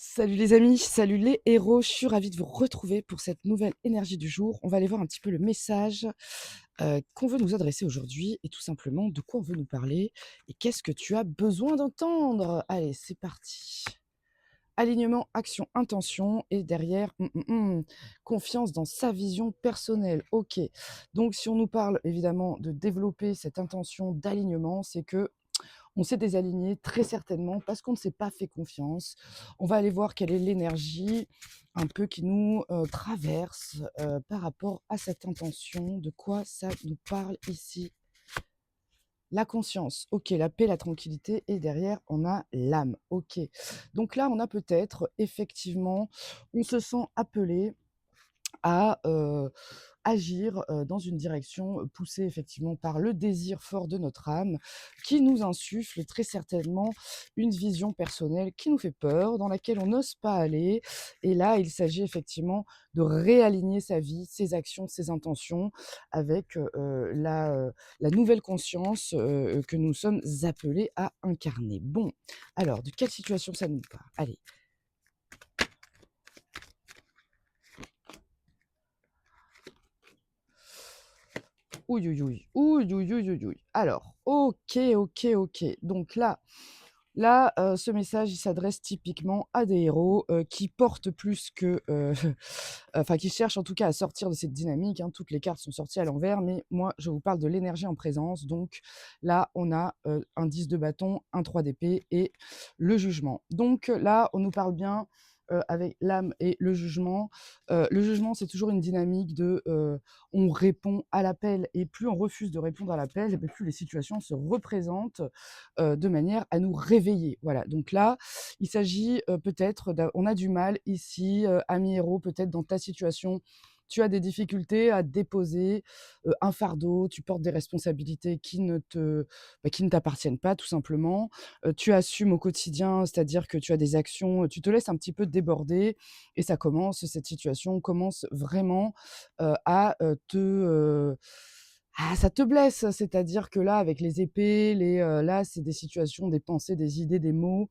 Salut les amis, salut les héros, je suis ravie de vous retrouver pour cette nouvelle énergie du jour. On va aller voir un petit peu le message qu'on veut nous adresser aujourd'hui et tout simplement de quoi on veut nous parler et qu'est-ce que tu as besoin d'entendre. Allez, c'est parti. Alignement, action, intention et derrière, confiance dans sa vision personnelle. Ok, donc si on nous parle évidemment de développer cette intention d'alignement, c'est que on s'est désaligné très certainement parce qu'on ne s'est pas fait confiance. On va aller voir quelle est l'énergie un peu qui nous traverse par rapport à cette intention, de quoi ça nous parle ici. La conscience, ok, la paix, la tranquillité, et derrière, on a l'âme, ok. Donc là, on a peut-être, effectivement, on se sent appelé à agir dans une direction poussée effectivement par le désir fort de notre âme qui nous insuffle très certainement une vision personnelle qui nous fait peur, dans laquelle on n'ose pas aller. Et là, il s'agit effectivement de réaligner sa vie, ses actions, ses intentions avec la nouvelle conscience que nous sommes appelés à incarner. Bon, alors, de quelle situation ça nous parle? Allez. Ouïe, ouïe, ouïe. Ouïe, ouïe, ouïe, ouïe, ouïe. Alors, OK, OK, OK. Donc là, ce message, il s'adresse typiquement à des héros, qui portent plus que, enfin qui cherchent en tout cas à sortir de cette dynamique, hein. Toutes les cartes sont sorties à l'envers, mais moi, je vous parle de l'énergie en présence. Donc là, on a, un 10 de bâton, un 3 d'épée et le jugement. Donc là, on nous parle bien, avec l'âme et le jugement. Le jugement, c'est toujours une dynamique de, on répond à l'appel et plus on refuse de répondre à l'appel et plus les situations se représentent de manière à nous réveiller. Voilà, donc là, il s'agit peut-être, on a du mal ici, ami héros, peut-être dans ta situation, tu as des difficultés à déposer un fardeau, tu portes des responsabilités qui ne t'appartiennent pas tout simplement. Tu assumes au quotidien, c'est-à-dire que tu as des actions, tu te laisses un petit peu déborder et cette situation commence vraiment à ça te blesse, c'est-à-dire que là, avec les épées, là, c'est des situations, des pensées, des idées, des mots,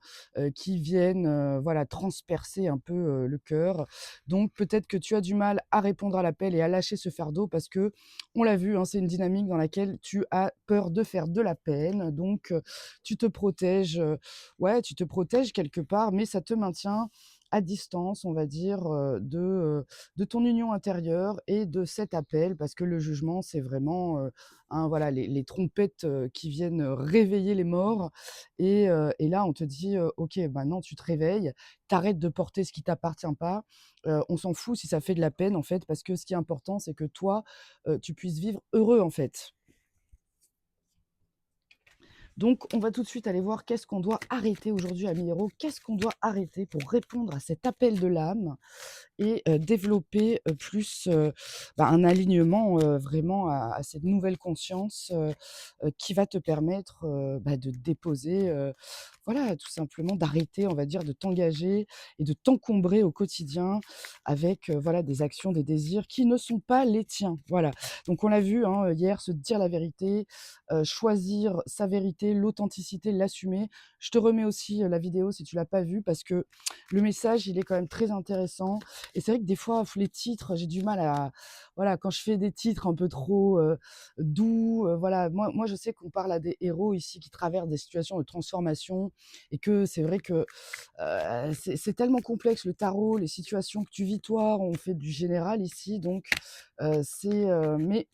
qui viennent, voilà, transpercer un peu, le cœur. Donc peut-être que tu as du mal à répondre à l'appel et à lâcher ce fardeau parce qu'on l'a vu, hein, c'est une dynamique dans laquelle tu as peur de faire de la peine. Donc, tu te protèges, ouais, tu te protèges quelque part, mais ça te maintient à distance, on va dire, de ton union intérieure et de cet appel parce que le jugement, c'est vraiment, voilà, les trompettes, qui viennent, réveiller les morts et là, on te dit: «OK, maintenant tu te réveilles, t'arrêtes de porter ce qui t'appartient pas, on s'en fout si ça fait de la peine, en fait, parce que ce qui est important, c'est que toi, tu puisses vivre heureux, en fait». Donc, on va tout de suite aller voir qu'est-ce qu'on doit arrêter aujourd'hui à Miro, qu'est-ce qu'on doit arrêter pour répondre à cet appel de l'âme et développer, plus, un alignement, vraiment à cette nouvelle conscience, qui va te permettre, de déposer, voilà, tout simplement d'arrêter, on va dire, de t'engager et de t'encombrer au quotidien avec, voilà, des actions, des désirs qui ne sont pas les tiens. Voilà. Donc on l'a vu, hein, hier, se dire la vérité, choisir sa vérité, l'authenticité, l'assumer. Je te remets aussi, la vidéo si tu l'as pas vue parce que le message, il est quand même très intéressant et c'est vrai que des fois, les titres, j'ai du mal à voilà, quand je fais des titres un peu trop, doux, voilà. Moi, je sais qu'on parle à des héros ici qui traversent des situations de transformation et que c'est vrai que, c'est tellement complexe le tarot, les situations que tu vis toi, on fait du général ici donc, mais,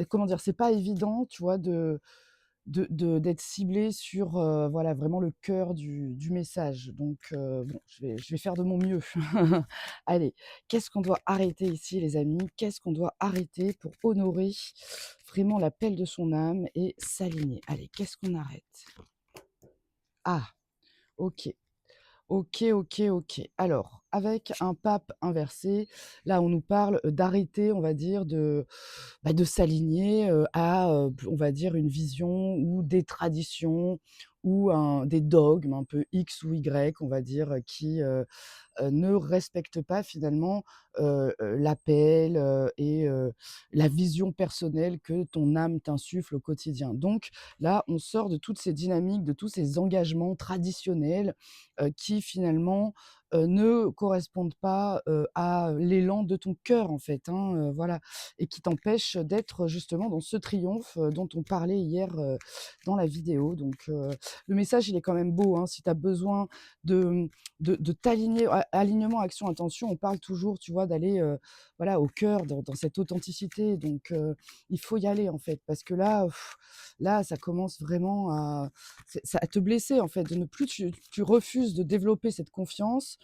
comment dire? C'est pas évident, tu vois, d'être ciblé sur, voilà, vraiment le cœur du message. Donc, bon, je vais faire de mon mieux. Allez, qu'est-ce qu'on doit arrêter ici, les amis? Qu'est-ce qu'on doit arrêter pour honorer vraiment l'appel de son âme et s'aligner? Allez, qu'est-ce qu'on arrête? Ah! OK. OK, OK, OK. Alors, avec un pape inversé, là, on nous parle, d'arrêter, on va dire, de s'aligner, à, on va dire, une vision ou des traditions ou des dogmes un peu X ou Y, on va dire, qui, ne respectent pas finalement, l'appel, et la vision personnelle que ton âme t'insuffle au quotidien. Donc là, on sort de toutes ces dynamiques, de tous ces engagements traditionnels, qui finalement, ne correspondent pas, à l'élan de ton cœur, en fait, hein, voilà, et qui t'empêchent d'être justement dans ce triomphe, dont on parlait hier, dans la vidéo. Donc le message, il est quand même beau, hein. Si tu as besoin de, de t'aligner, alignement, action, intention, on parle toujours, tu vois, d'aller, voilà, au cœur, dans cette authenticité. Donc il faut y aller, en fait, parce que là, là, ça commence vraiment à te blesser, en fait, de ne plus tu refuses de développer cette confiance,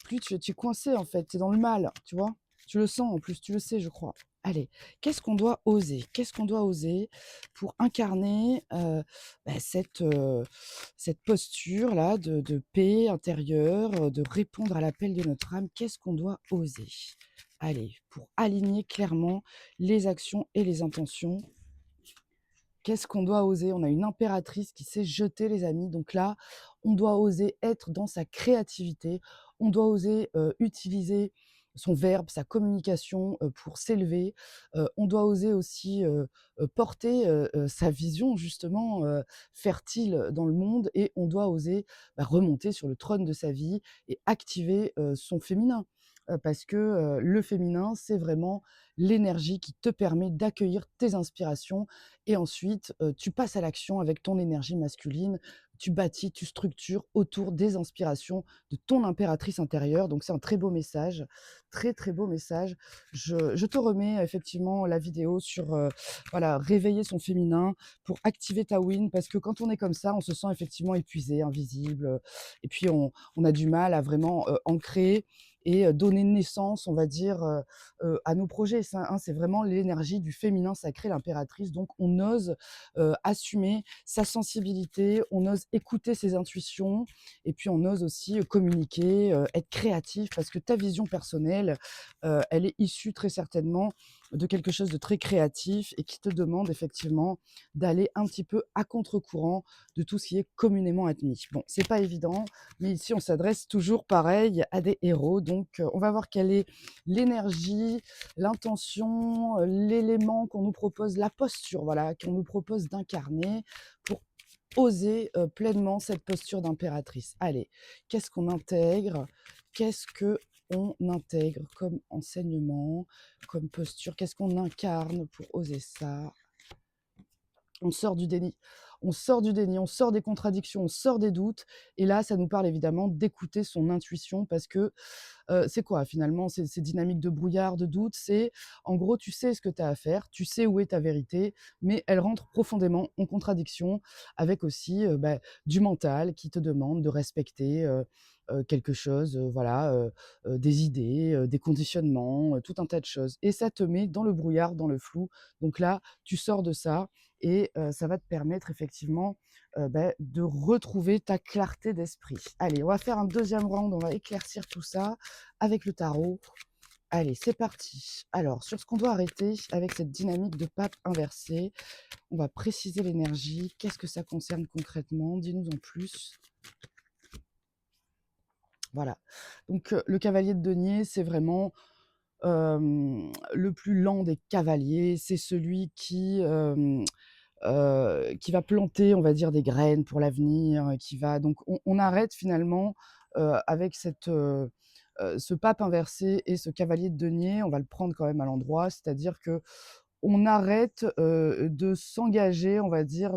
plus tu es coincé, en fait, tu es dans le mal, tu vois? Tu le sens en plus, tu le sais, je crois. Allez, qu'est-ce qu'on doit oser? Qu'est-ce qu'on doit oser pour incarner, cette posture-là de paix intérieure, de répondre à l'appel de notre âme? Qu'est-ce qu'on doit oser? Allez, pour aligner clairement les actions et les intentions, qu'est-ce qu'on doit oser? On a une impératrice qui s'est jetée, les amis. Donc là, on doit oser être dans sa créativité. On doit oser utiliser son verbe, sa communication pour s'élever. On doit oser aussi porter sa vision, justement, fertile dans le monde. Et on doit oser remonter sur le trône de sa vie et activer son féminin. Parce que le féminin, c'est vraiment l'énergie qui te permet d'accueillir tes inspirations et ensuite, tu passes à l'action avec ton énergie masculine. Tu bâtis, tu structures autour des inspirations de ton impératrice intérieure. Donc c'est un très beau message, très, très beau message. Je te remets effectivement la vidéo sur, voilà, réveiller son féminin pour activer ta win, parce que quand on est comme ça, on se sent effectivement épuisé, invisible, et puis on a du mal à vraiment, ancrer et donner naissance, on va dire, à nos projets. Ça, hein, c'est vraiment l'énergie du féminin sacré, l'impératrice. Donc on ose assumer sa sensibilité, on ose écouter ses intuitions, et puis on ose aussi communiquer, être créatif, parce que ta vision personnelle, elle est issue très certainement de quelque chose de très créatif et qui te demande effectivement d'aller un petit peu à contre-courant de tout ce qui est communément admis. Bon, c'est pas évident, mais ici on s'adresse toujours pareil à des héros. Donc on va voir quelle est l'énergie, l'intention, l'élément qu'on nous propose, la posture, voilà, qu'on nous propose d'incarner pour oser pleinement cette posture d'impératrice. Allez, qu'est-ce qu'on intègre? Qu'est-ce que on intègre comme enseignement, comme posture? Qu'est-ce qu'on incarne pour oser ça? On sort du déni. On sort du déni, on sort des contradictions, on sort des doutes. Et là, ça nous parle évidemment d'écouter son intuition, parce que c'est quoi finalement ces dynamiques de brouillard, de doute? C'est en gros, tu sais ce que tu as à faire, tu sais où est ta vérité, mais elle rentre profondément en contradiction avec aussi du mental qui te demande de respecter quelque chose, voilà, des idées, des conditionnements, tout un tas de choses. Et ça te met dans le brouillard, dans le flou. Donc là, tu sors de ça et ça va te permettre effectivement de retrouver ta clarté d'esprit. Allez, on va faire un deuxième round, on va éclaircir tout ça avec le tarot. Allez, c'est parti. Alors, sur ce qu'on doit arrêter avec cette dynamique de pape inversé, on va préciser l'énergie. Qu'est-ce que ça concerne concrètement? Dis-nous en plus. Voilà. Donc, le cavalier de denier, c'est vraiment le plus lent des cavaliers. C'est celui qui va planter, on va dire, des graines pour l'avenir, qui va donc on arrête finalement, avec ce pape inversé et ce cavalier de denier, on va le prendre quand même à l'endroit. C'est-à-dire que on arrête, de s'engager, on va dire,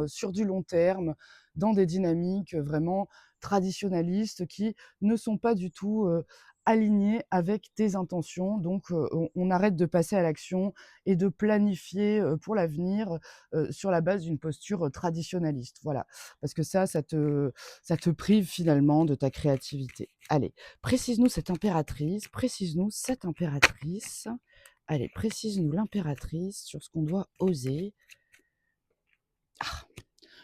sur du long terme, dans des dynamiques, vraiment traditionnalistes qui ne sont pas du tout, alignées avec tes intentions. Donc, on arrête de passer à l'action et de planifier, pour l'avenir, sur la base d'une posture, traditionnaliste. Voilà. Parce que ça te prive finalement de ta créativité. Allez, précise-nous cette impératrice, précise-nous cette impératrice. Allez, précise-nous l'impératrice sur ce qu'on doit oser. Ah,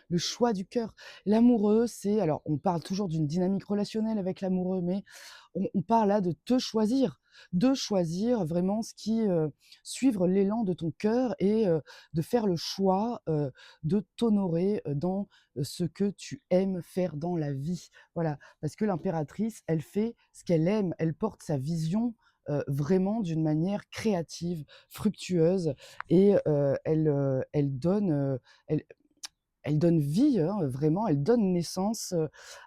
le choix du cœur. L'amoureux, c'est... Alors, on parle toujours d'une dynamique relationnelle avec l'amoureux, mais on parle là de te choisir. De choisir vraiment ce qui... suivre l'élan de ton cœur et de faire le choix de t'honorer dans ce que tu aimes faire dans la vie. Voilà, parce que l'impératrice, elle fait ce qu'elle aime, elle porte sa vision vraiment d'une manière créative, fructueuse, et elle donne, elle donne vie, hein, vraiment, elle donne naissance,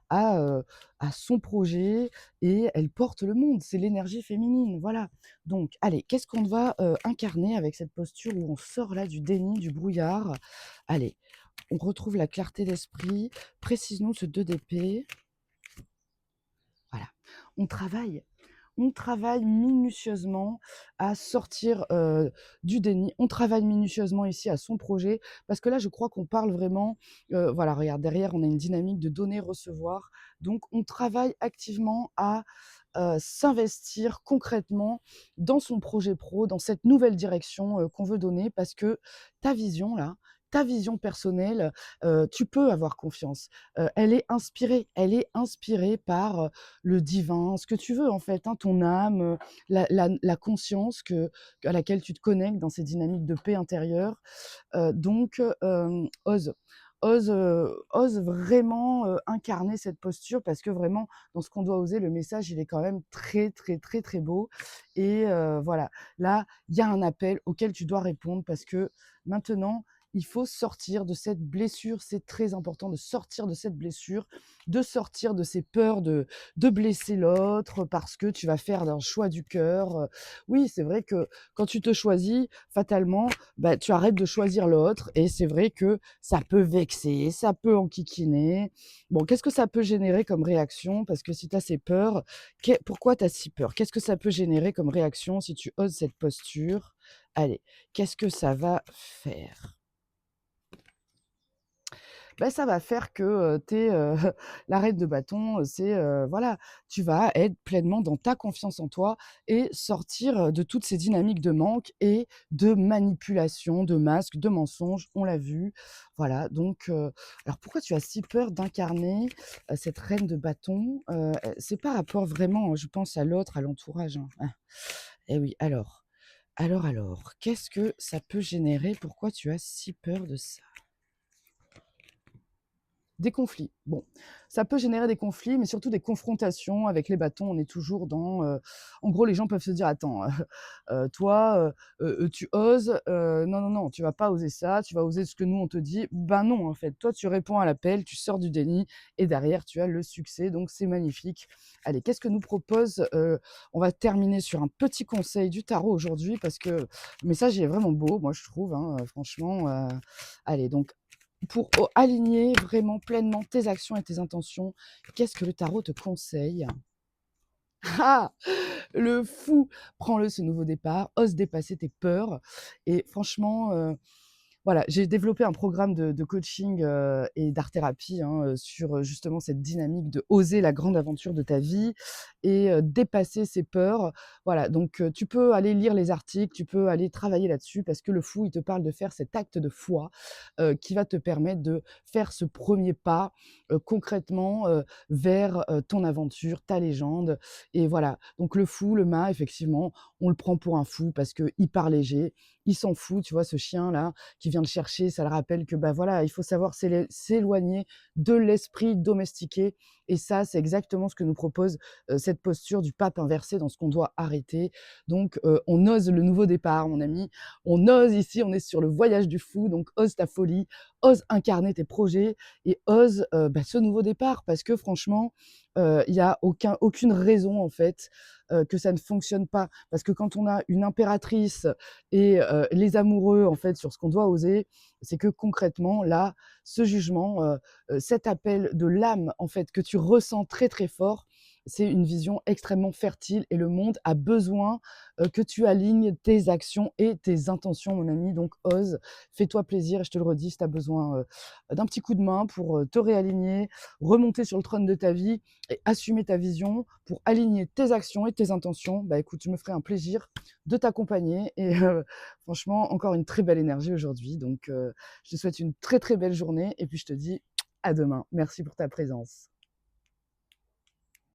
à, heu, à son projet et elle porte le monde. C'est l'énergie féminine, voilà. Donc allez, qu'est-ce qu'on va, incarner avec cette posture où on sort là du déni, du brouillard? Allez, on retrouve la clarté d'esprit, précise-nous ce 2 d'épée. Voilà. On travaille. On travaille minutieusement à sortir, du déni. On travaille minutieusement ici à son projet parce que là, je crois qu'on parle vraiment, voilà, regarde, derrière, on a une dynamique de donner-recevoir. Donc on travaille activement à, s'investir concrètement dans son projet pro, dans cette nouvelle direction, qu'on veut donner parce que ta vision là, ta vision personnelle, tu peux avoir confiance. Elle est inspirée par, le divin, ce que tu veux en fait, hein, ton âme, la conscience à laquelle tu te connectes dans ces dynamiques de paix intérieure. Donc ose. Ose vraiment, incarner cette posture parce que vraiment dans ce qu'on doit oser, le message il est quand même très, très, très, très beau et voilà. Là, il y a un appel auquel tu dois répondre parce que maintenant, il faut sortir de cette blessure. C'est très important de sortir de cette blessure, de sortir de ces peurs de blesser l'autre parce que tu vas faire un choix du cœur. Oui, c'est vrai que quand tu te choisis, fatalement, bah, tu arrêtes de choisir l'autre et c'est vrai que ça peut vexer, ça peut enquiquiner. Bon, qu'est-ce que ça peut générer comme réaction? Parce que si tu as ces peurs, pourquoi tu as si peur? Qu'est-ce que ça peut générer comme réaction si tu oses cette posture? Allez, qu'est-ce que ça va faire? Bah, ça va faire que, tu es, la reine de bâton, c'est, voilà, tu vas être pleinement dans ta confiance en toi et sortir, de toutes ces dynamiques de manque et de manipulation, de masques, de mensonges, on l'a vu. Voilà, donc alors pourquoi tu as si peur d'incarner, cette reine de bâton? C'est par rapport vraiment, je pense à l'autre, à l'entourage, hein. Ah, et oui, alors, qu'est-ce que ça peut générer? Pourquoi tu as si peur de ça? Des conflits. Bon, ça peut générer des conflits, mais surtout des confrontations avec les bâtons. On est toujours dans, en gros, les gens peuvent se dire: «Attends, toi, tu oses, non, non, non, tu vas pas oser ça, tu vas oser ce que nous on te dit». Ben non, en fait, toi tu réponds à l'appel, tu sors du déni et derrière tu as le succès, donc c'est magnifique. Allez, qu'est-ce que nous propose, on va terminer sur un petit conseil du tarot aujourd'hui parce que le message est vraiment beau, moi je trouve, hein, franchement, allez donc pour aligner vraiment pleinement tes actions et tes intentions, qu'est-ce que le tarot te conseille? Ah! Le fou! Prends-le ce nouveau départ, ose dépasser tes peurs et franchement, voilà, j'ai développé un programme de coaching, et d'art-thérapie, hein, sur, justement cette dynamique de oser la grande aventure de ta vie et dépasser ses peurs. Voilà, donc tu peux aller lire les articles, tu peux aller travailler là-dessus parce que le fou, il te parle de faire cet acte de foi, qui va te permettre de faire ce premier pas, concrètement, vers, ton aventure, ta légende et voilà. Donc le fou, le mât, effectivement, on le prend pour un fou parce qu'il part léger, il s'en fout, tu vois? Ce chien-là qui vient le chercher, ça le rappelle que, bah, voilà, il faut savoir s'éloigner de l'esprit domestiqué et ça, c'est exactement ce que nous propose, cette posture du pape inversé dans ce qu'on doit arrêter. Donc on ose le nouveau départ, mon ami. On ose ici, on est sur le voyage du fou, donc ose ta folie, ose incarner tes projets et ose, bah, ce nouveau départ parce que franchement, il y a aucune raison, en fait, que ça ne fonctionne pas. Parce que quand on a une impératrice et les amoureux, en fait, sur ce qu'on doit oser, c'est que concrètement, là, ce jugement, cet appel de l'âme, en fait, que tu ressens très, très fort, c'est une vision extrêmement fertile et le monde a besoin, que tu alignes tes actions et tes intentions, mon ami. Donc ose, fais-toi plaisir et je te le redis, si tu as besoin, d'un petit coup de main pour, te réaligner, remonter sur le trône de ta vie et assumer ta vision pour aligner tes actions et tes intentions, bah, écoute, je me ferai un plaisir de t'accompagner et franchement, encore une très belle énergie aujourd'hui. Donc, je te souhaite une très, très belle journée et puis je te dis à demain. Merci pour ta présence.